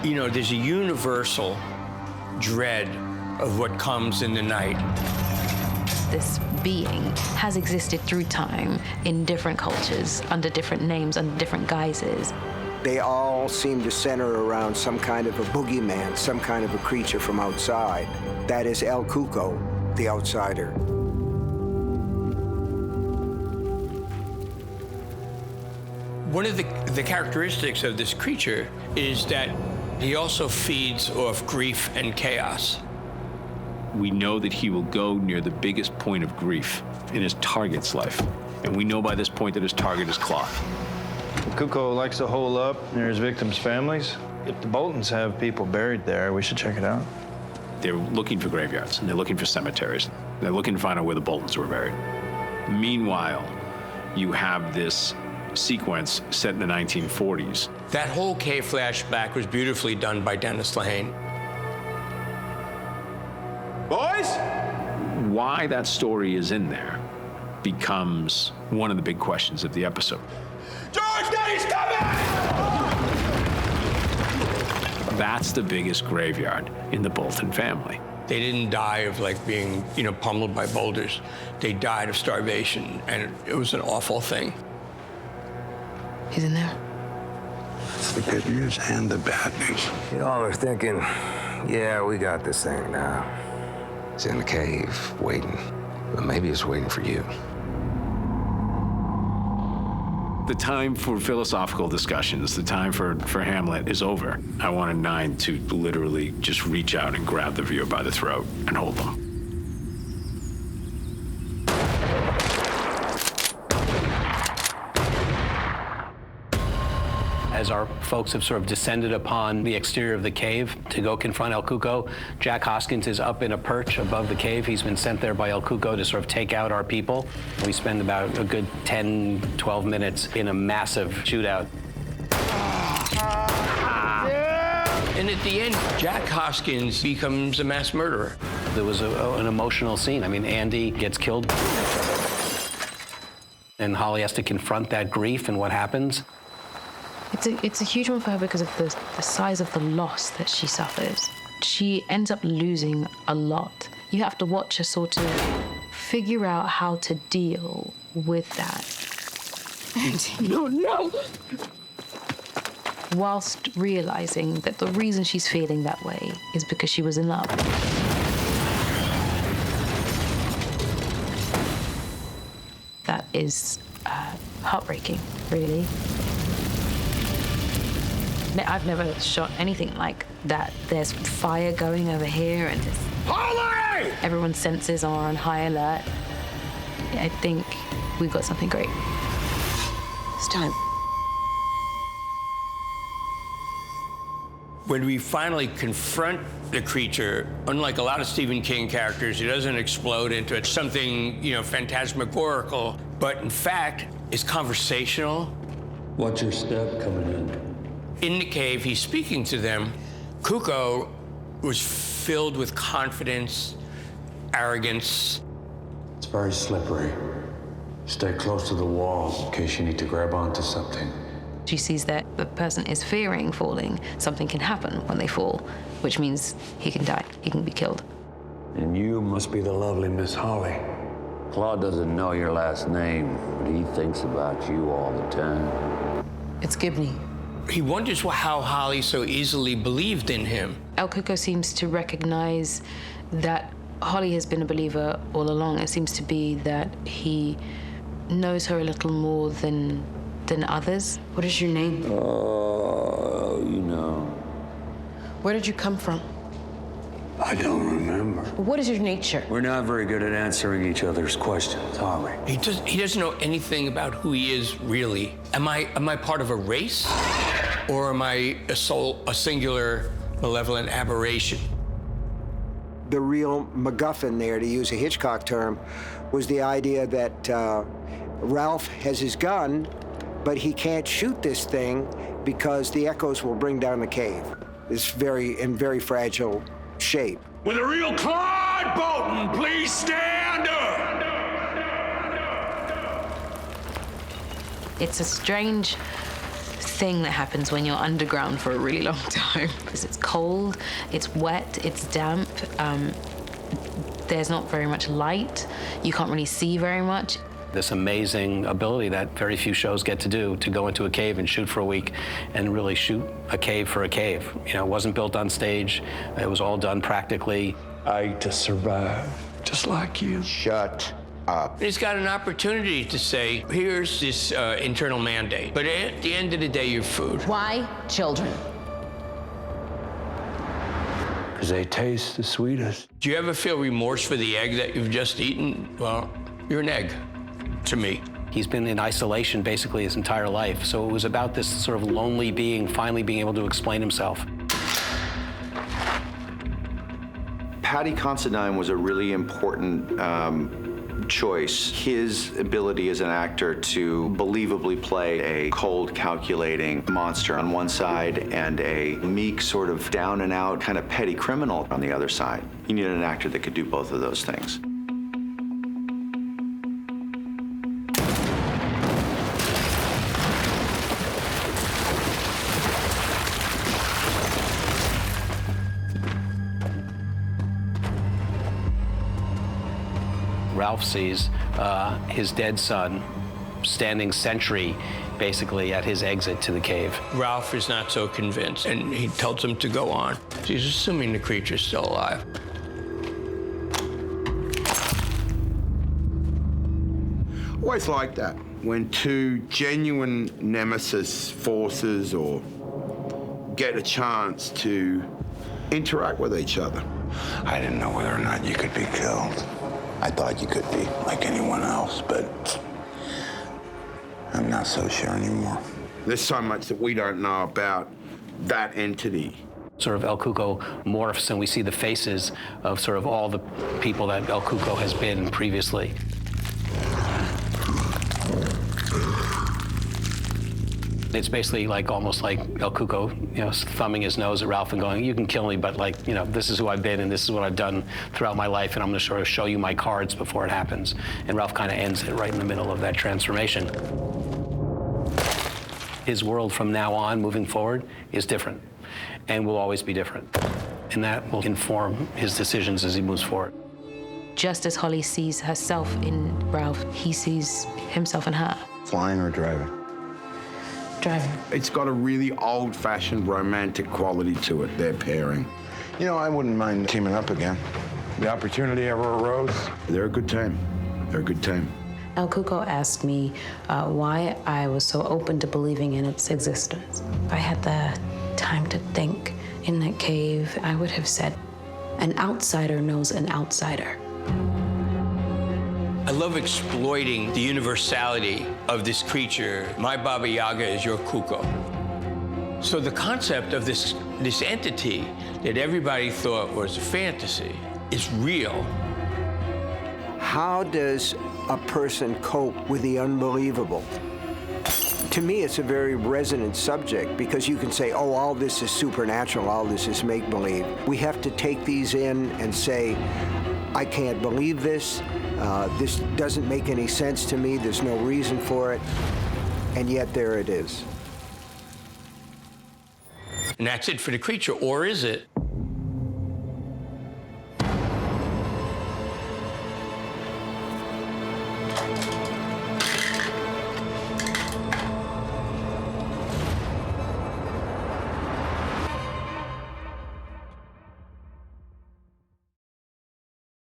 You know, there's a universal dread of what comes in the night. This being has existed through time in different cultures, under different names, under different guises. They all seem to center around some kind of a boogeyman, some kind of a creature from outside. That is El Cuco, the outsider. One of the characteristics of this creature is that he also feeds off grief and chaos. We know that he will go near the biggest point of grief in his target's life. And we know by this point that his target is cloth. Cuco likes to hole up near his victims' families. If the Boltons have people buried there, we should check it out. They're looking for graveyards, and they're looking for cemeteries. They're looking to find out where the Boltons were buried. Meanwhile, you have this sequence set in the 1940s. That whole cave flashback was beautifully done by Dennis Lehane. Boys? Why that story is in there becomes one of the big questions of the episode. George, Daddy's coming! That's the biggest graveyard in the Bolton family. They didn't die of like being, pummeled by boulders. They died of starvation, and it was an awful thing. He's in there. It's the good news and the bad news. You all are thinking, yeah, we got this thing now. It's in the cave, waiting. But maybe it's waiting for you. The time for philosophical discussions, the time for Hamlet is over. I wanted Nine to literally just reach out and grab the viewer by the throat and hold them. As our folks have sort of descended upon the exterior of the cave to go confront El Cuco, Jack Hoskins is up in a perch above the cave. He's been sent there by El Cuco to sort of take out our people. We spend about a good 10, 12 minutes in a massive shootout. And at the end, Jack Hoskins becomes a mass murderer. There was an emotional scene. I mean, Andy gets killed, and Holly has to confront that grief and what happens. It's a huge one for her because of the size of the loss that she suffers. She ends up losing a lot. You have to watch her sort of figure out how to deal with that. No. Whilst realizing that the reason she's feeling that way is because she was in love. That is heartbreaking, really. I've never shot anything like that. There's fire going over here, and everyone's senses are on high alert. I think we've got something great. It's time. When we finally confront the creature, unlike a lot of Stephen King characters, he doesn't explode into something, phantasmagorical, but in fact, is conversational. Watch your step coming in. In the cave, he's speaking to them. Cuco was filled with confidence, arrogance. It's very slippery. Stay close to the walls in case you need to grab onto something. She sees that the person is fearing falling. Something can happen when they fall, which means he can die. He can be killed. And you must be the lovely Miss Holly. Claude doesn't know your last name, but he thinks about you all the time. It's Gibney. He wonders how Holly so easily believed in him. El Cuco seems to recognize that Holly has been a believer all along. It seems to be that he knows her a little more than others. What is your name? Oh, you know. Where did you come from? I don't remember. What is your nature? We're not very good at answering each other's questions, are we? He doesn't know anything about who he is, really. Am I part of a race? Or am I a singular, malevolent aberration? The real MacGuffin there, to use a Hitchcock term, was the idea that Ralph has his gun, but he can't shoot this thing because the echoes will bring down the cave. It's in very fragile shape. Will the real Claude Bolton please stand up? It's a strange thing that happens when you're underground for a really long time. Because it's cold, it's wet, it's damp, there's not very much light, you can't really see very much. This amazing ability that very few shows get to do, to go into a cave and shoot for a week and really shoot a cave for a cave. You know, it wasn't built on stage, it was all done practically. I just survived, just like you. Shut up. He's got an opportunity to say, here's this internal mandate, but at the end of the day, you're food. Why children? Because they taste the sweetest. Do you ever feel remorse for the egg that you've just eaten? Well, you're an egg to me. He's been in isolation basically his entire life, so it was about this sort of lonely being finally being able to explain himself. Paddy Considine was a really important choice. His ability as an actor to believably play a cold, calculating monster on one side and a meek, sort of down and out, kind of petty criminal on the other side. You needed an actor that could do both of those things. Ralph sees his dead son standing sentry, basically, at his exit to the cave. Ralph is not so convinced, and he tells him to go on. He's assuming the creature's still alive. Always like that, when two genuine nemesis forces or get a chance to interact with each other. I didn't know whether or not you could be killed. I thought you could be like anyone else, but I'm not so sure anymore. There's so much that we don't know about that entity. Sort of El Cuco morphs, and we see the faces of sort of all the people that El Cuco has been previously. It's basically like almost like El Cuco, you know, thumbing his nose at Ralph and going, "You can kill me, but like, you know, this is who I've been and this is what I've done throughout my life, and I'm going to sort of show you my cards before it happens." And Ralph kind of ends it right in the middle of that transformation. His world from now on, moving forward, is different, and will always be different, and that will inform his decisions as he moves forward. Just as Holly sees herself in Ralph, he sees himself in her. Flying or driving? Driving. It's got a really old-fashioned romantic quality to it, their pairing. You know, I wouldn't mind teaming up again. The opportunity ever arose. They're a good team. They're a good team. El Cuco asked me why I was so open to believing in its existence. If I had the time to think in that cave, I would have said, an outsider knows an outsider. I love exploiting the universality of this creature. My Baba Yaga is your Cuco. So the concept of this entity that everybody thought was a fantasy is real. How does a person cope with the unbelievable? To me, it's a very resonant subject because you can say, oh, all this is supernatural, all this is make-believe. We have to take these in and say, I can't believe this. This doesn't make any sense to me. There's no reason for it. And yet there it is. And that's it for the creature, or is it?